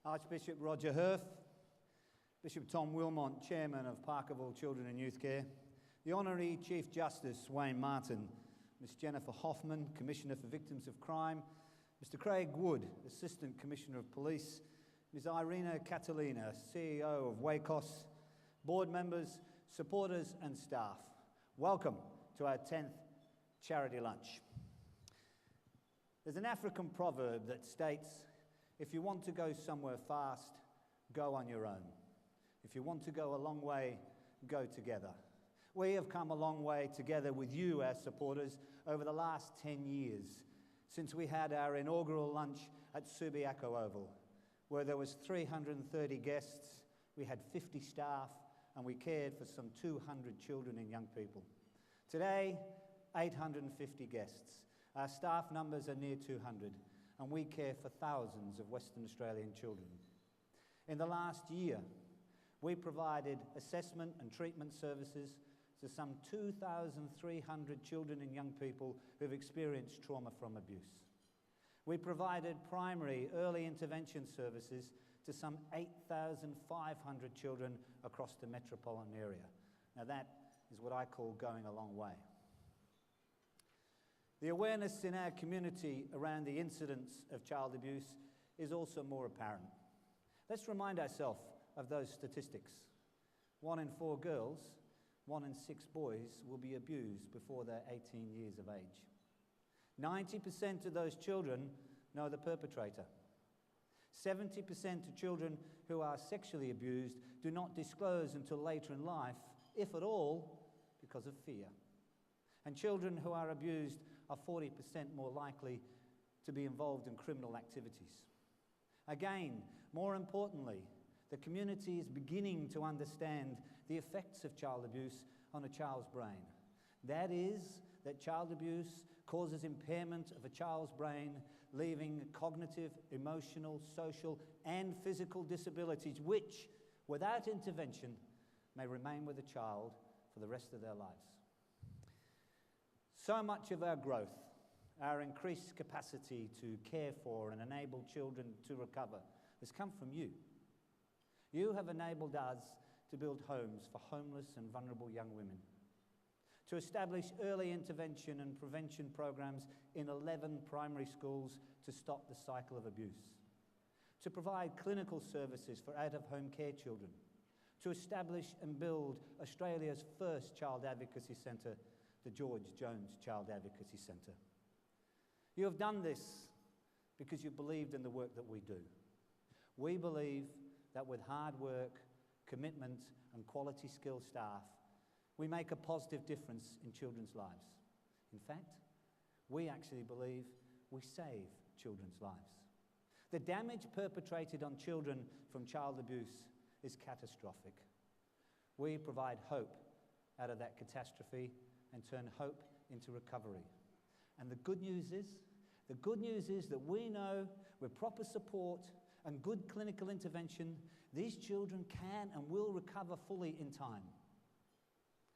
Archbishop Roger Hirth, Bishop Tom Wilmont, Chairman of Parkerville Children and Youth Care, the Honorary Chief Justice Wayne Martin, Ms Jennifer Hoffman, Commissioner for Victims of Crime, Mr Craig Wood, Assistant Commissioner of Police, Ms Irina Catalina, CEO of WACOS, board members, supporters and staff. Welcome to our 10th charity lunch. There's an African proverb that states, if you want to go somewhere fast, go on your own. If you want to go a long way, go together. We have come a long way together with you, our supporters, over the last 10 years, since we had our inaugural lunch at Subiaco Oval, where there was 330 guests, we had 50 staff, and we cared for some 200 children and young people. Today, 850 guests. Our staff numbers are near 200, and we care for thousands of Western Australian children. In the last year, we provided assessment and treatment services to some 2,300 children and young people who've experienced trauma from abuse. We provided primary early intervention services to some 8,500 children across the metropolitan area. Now that is what I call going a long way. The awareness in our community around the incidence of child abuse is also more apparent. Let's remind ourselves of those statistics. 1 in 4 girls, 1 in 6 boys will be abused before they're 18 years of age. 90% of those children know the perpetrator. 70% of children who are sexually abused do not disclose until later in life, if at all, because of fear. And children who are abused are 40% more likely to be involved in criminal activities. Again, more importantly, the community is beginning to understand the effects of child abuse on a child's brain. That is, that child abuse causes impairment of a child's brain, leaving cognitive, emotional, social, and physical disabilities which, without intervention, may remain with a child for the rest of their lives. So much of our growth, our increased capacity to care for and enable children to recover, has come from you. You have enabled us to build homes for homeless and vulnerable young women, to establish early intervention and prevention programs in 11 primary schools to stop the cycle of abuse, to provide clinical services for out-of-home care children, to establish and build Australia's first child advocacy centre, the George Jones Child Advocacy Centre. You have done this because you believed in the work that we do. We believe that with hard work, commitment and quality skilled staff, we make a positive difference in children's lives. In fact, we actually believe we save children's lives. The damage perpetrated on children from child abuse is catastrophic. We provide hope out of that catastrophe and turn hope into recovery. And the good news is that we know with proper support and good clinical intervention, these children can and will recover fully in time.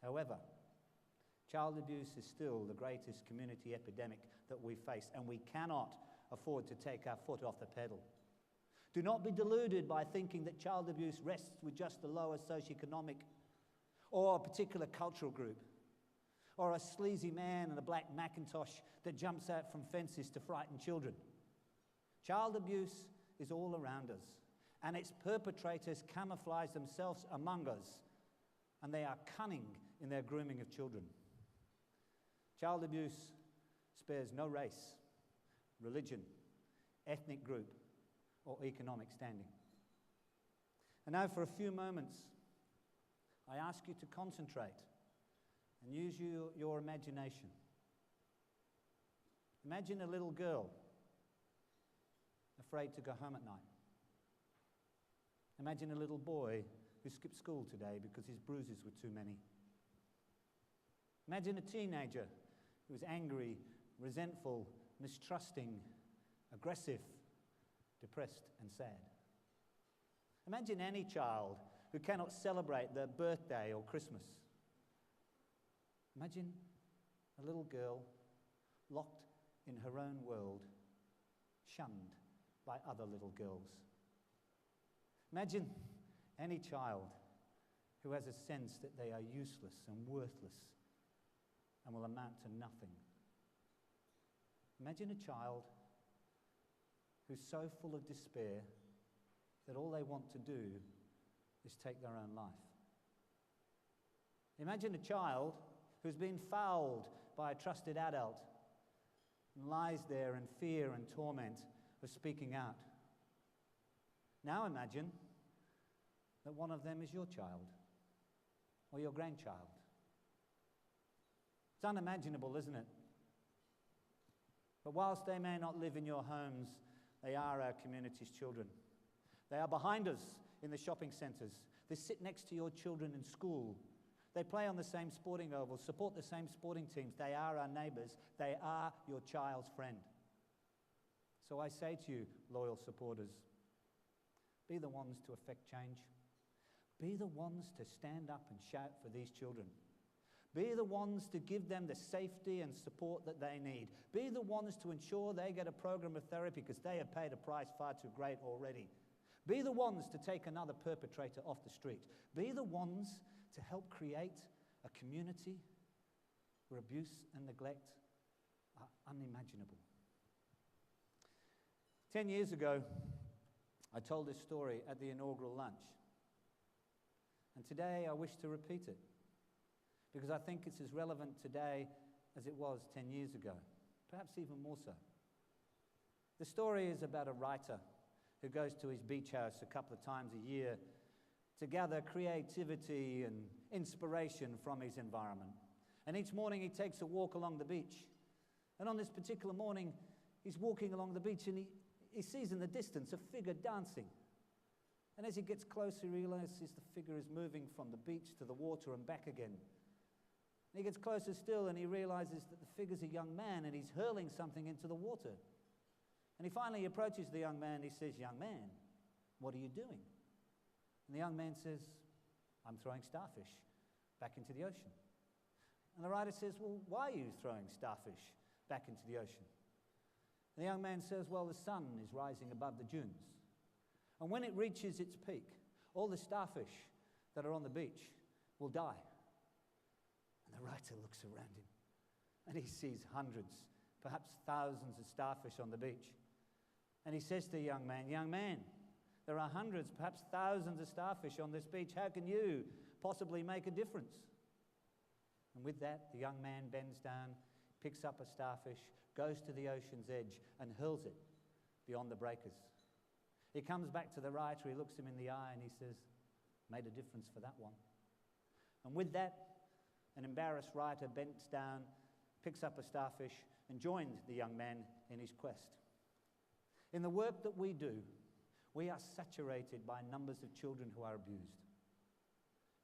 However, child abuse is still the greatest community epidemic that we face, and we cannot afford to take our foot off the pedal. Do not be deluded by thinking that child abuse rests with just the lower socioeconomic or a particular cultural group, or a sleazy man in a black Macintosh that jumps out from fences to frighten children. Child abuse is all around us, and its perpetrators camouflage themselves among us, and they are cunning in their grooming of children. Child abuse spares no race, religion, ethnic group, or economic standing. And now for a few moments, I ask you to concentrate and use your imagination. Imagine a little girl afraid to go home at night. Imagine a little boy who skipped school today because his bruises were too many. Imagine a teenager who was angry, resentful, mistrusting, aggressive, depressed and sad. Imagine any child who cannot celebrate their birthday or Christmas. Imagine a little girl locked in her own world, shunned by other little girls. Imagine any child who has a sense that they are useless and worthless and will amount to nothing. Imagine a child who's so full of despair that all they want to do is take their own life. Imagine a child who's been fouled by a trusted adult and lies there in fear and torment of speaking out. Now imagine that one of them is your child or your grandchild. It's unimaginable, isn't it? But whilst they may not live in your homes, they are our community's children. They are behind us in the shopping centres. They sit next to your children in school. They play on the same sporting ovals, support the same sporting teams. They are our neighbours. They are your child's friend. So I say to you, loyal supporters, be the ones to effect change. Be the ones to stand up and shout for these children. Be the ones to give them the safety and support that they need. Be the ones to ensure they get a program of therapy because they have paid a price far too great already. Be the ones to take another perpetrator off the street. Be the ones to help create a community where abuse and neglect are unimaginable. 10 years ago, I told this story at the inaugural lunch. And today I wish to repeat it because I think it's as relevant today as it was 10 years ago, perhaps even more so. The story is about a writer who goes to his beach house a couple of times a year to gather creativity and inspiration from his environment. And each morning he takes a walk along the beach. And on this particular morning, he's walking along the beach and he sees in the distance a figure dancing. And as he gets closer, he realizes the figure is moving from the beach to the water and back again. And he gets closer still and he realizes that the figure's a young man and he's hurling something into the water. And he finally approaches the young man and he says, "Young man, what are you doing?" And the young man says, "I'm throwing starfish back into the ocean." And the writer says, "Well, why are you throwing starfish back into the ocean?" And the young man says, "Well, the sun is rising above the dunes. And when it reaches its peak, all the starfish that are on the beach will die." And the writer looks around him and he sees hundreds, perhaps thousands of starfish on the beach. And he says to the young man, "Young man, there are hundreds, perhaps thousands of starfish on this beach. How can you possibly make a difference?" And with that, the young man bends down, picks up a starfish, goes to the ocean's edge and hurls it beyond the breakers. He comes back to the writer, he looks him in the eye and he says, "Made a difference for that one." And with that, an embarrassed writer bends down, picks up a starfish and joined the young man in his quest. In the work that we do, we are saturated by numbers of children who are abused.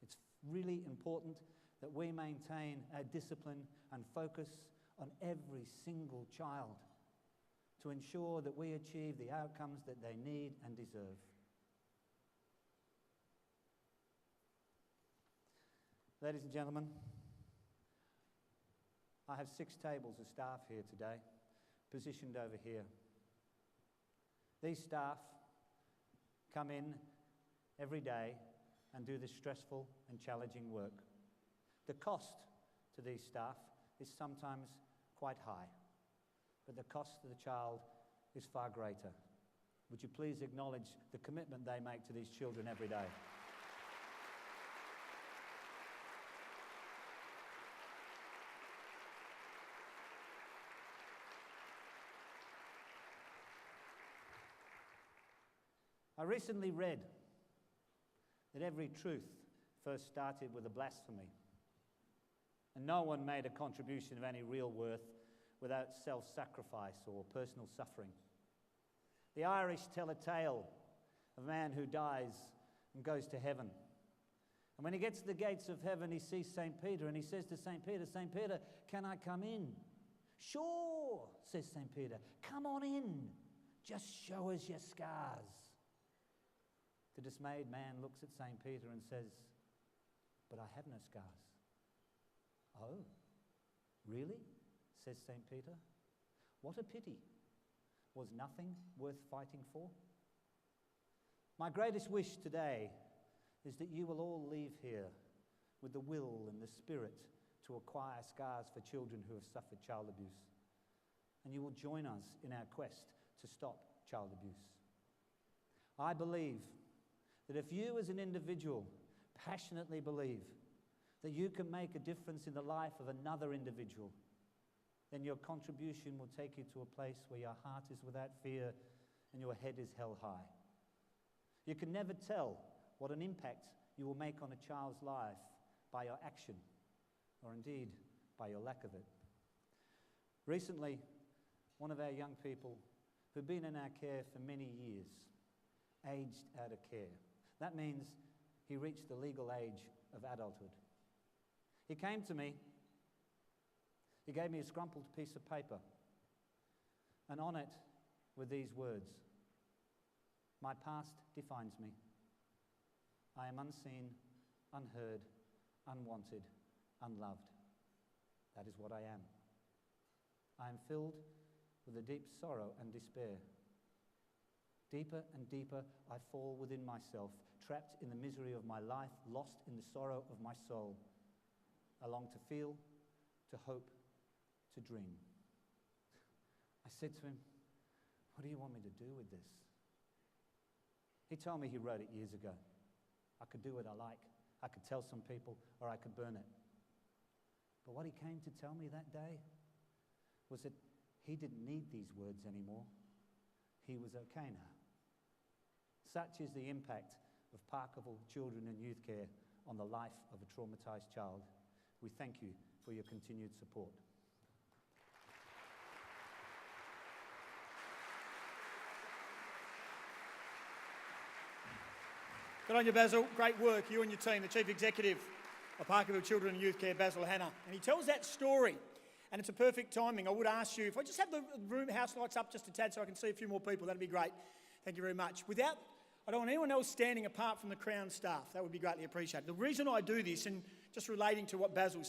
It's really important that we maintain our discipline and focus on every single child to ensure that we achieve the outcomes that they need and deserve. Ladies and gentlemen, I have 6 tables of staff here today, positioned over here. These staff come in every day and do this stressful and challenging work. The cost to these staff is sometimes quite high, but the cost to the child is far greater. Would you please acknowledge the commitment they make to these children every day? I recently read that every truth first started with a blasphemy, and no one made a contribution of any real worth without self-sacrifice or personal suffering. The Irish tell a tale of a man who dies and goes to heaven. And when he gets to the gates of heaven, he sees St. Peter, and he says to St. Peter, "St. Peter, can I come in?" "Sure," says St. Peter, "come on in. Just show us your scars." The dismayed man looks at St. Peter and says, "But I have no scars." "Oh, really?" says St. Peter. "What a pity. Was nothing worth fighting for?" My greatest wish today is that you will all leave here with the will and the spirit to acquire scars for children who have suffered child abuse. And you will join us in our quest to stop child abuse. I believe that if you as an individual passionately believe that you can make a difference in the life of another individual, then your contribution will take you to a place where your heart is without fear and your head is held high. You can never tell what an impact you will make on a child's life by your action, or indeed by your lack of it. Recently, one of our young people who'd been in our care for many years aged out of care. That means he reached the legal age of adulthood. He came to me, he gave me a scrumpled piece of paper, and on it were these words: "My past defines me. I am unseen, unheard, unwanted, unloved. That is what I am. I am filled with a deep sorrow and despair. Deeper and deeper I fall within myself, trapped in the misery of my life, lost in the sorrow of my soul. I long to feel, to hope, to dream." I said to him, "What do you want me to do with this?" He told me he wrote it years ago. I could do what I like. I could tell some people, or I could burn it. But what he came to tell me that day was that he didn't need these words anymore. He was okay now. Such is the impact of Parkerville Children and Youth Care on the life of a traumatised child. We thank you for your continued support. Good on you, Basil. Great work, you and your team, the Chief Executive of Parkerville Children and Youth Care, Basil Hanna. And he tells that story, and it's a perfect timing. I would ask you, if I just have the room house lights up just a tad so I can see a few more people, that'd be great. Thank you very much. I don't want anyone else standing apart from the Crown staff. That would be greatly appreciated. The reason I do this, and just relating to what Basil